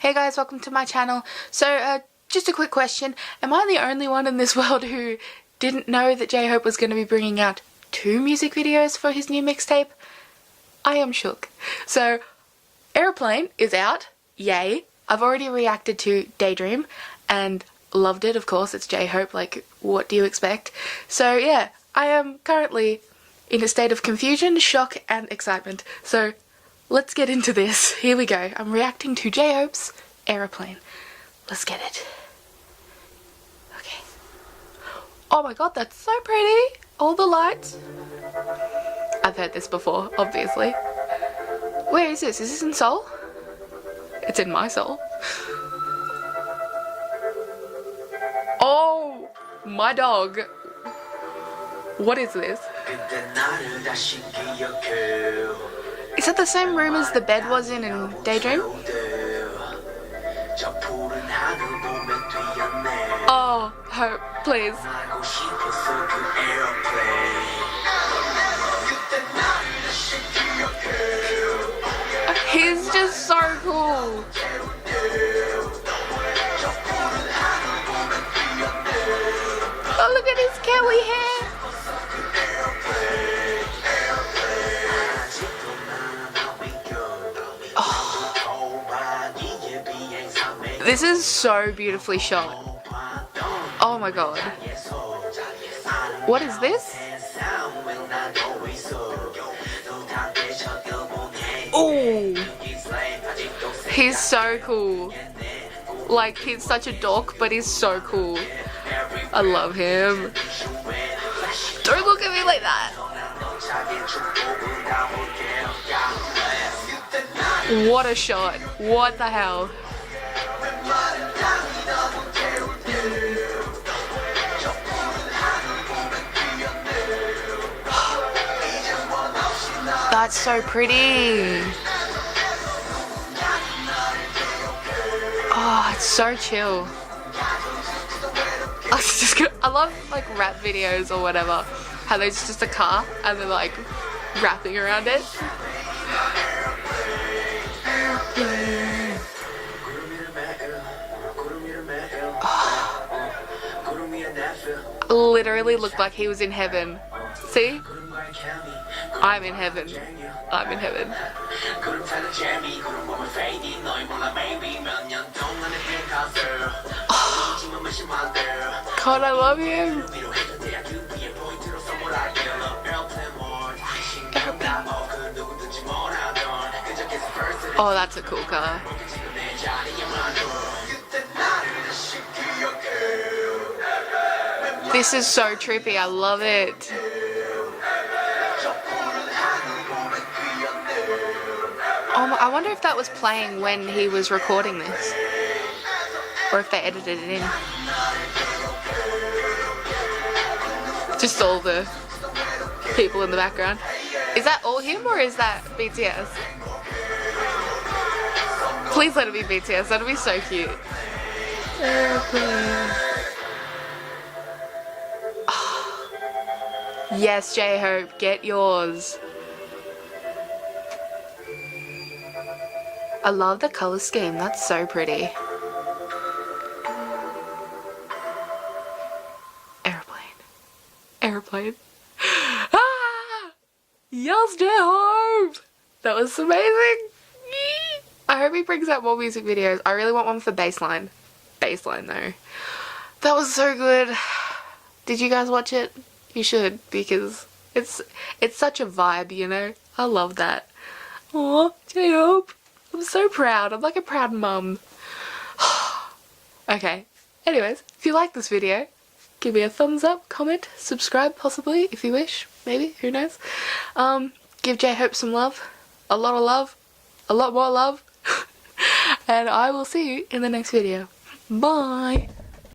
Hey guys, welcome to my channel. So, just a quick question. Am I the only one in this world who didn't know that J-Hope was going to be bringing out 2 music videos for his new mixtape? I am shook. So, Airplane is out. Yay. I've already reacted to Daydream and loved it, of course. It's J-Hope, like, what do you expect? So, yeah, I am currently in a state of confusion, shock, and excitement. So, let's get into this. Here we go. I'm reacting to J-Hope's Airplane. Let's get it. Okay. Oh my god, that's so pretty. All the lights. I've heard this before, obviously. Where is this? Is this in Seoul? It's in my soul. Oh, my dog. What is this? Is that the same room as the bed was in Daydream? Oh, Hope, please. He's just so cool. Oh, look at his curly hair. This is so beautifully shot. Oh my god. What is this? Oh, he's so cool. Like, he's such a dork, but he's so cool. I love him. Don't look at me like that. What a shot. What the hell? That's so pretty. Oh, it's so chill. I love like rap videos or whatever. How there's just a car and they're like rapping around it. Literally looked like he was in heaven. See? I'm in heaven. I'm in heaven. Oh. God, I love him. Oh, that's a cool car. This is so trippy. I love it. I wonder if that was playing when he was recording this, or if they edited it in. Just all the people in the background. Is that all him or is that BTS? Please let it be BTS, that'd be so cute. Yes, J-Hope, get yours. I love the color scheme, that's so pretty. Airplane. Airplane. Ah! Yes, J-Hope! That was amazing! I hope he brings out more music videos. I really want one for Baseline. Baseline though. That was so good. Did you guys watch it? You should, because it's such a vibe, you know? I love that. Aw, J-Hope. I'm so proud. I'm like a proud mum. Okay. Anyways, if you like this video, give me a thumbs up, comment, subscribe possibly if you wish. Maybe. Who knows? Give J-Hope some love. A lot of love. A lot more love. And I will see you in the next video. Bye.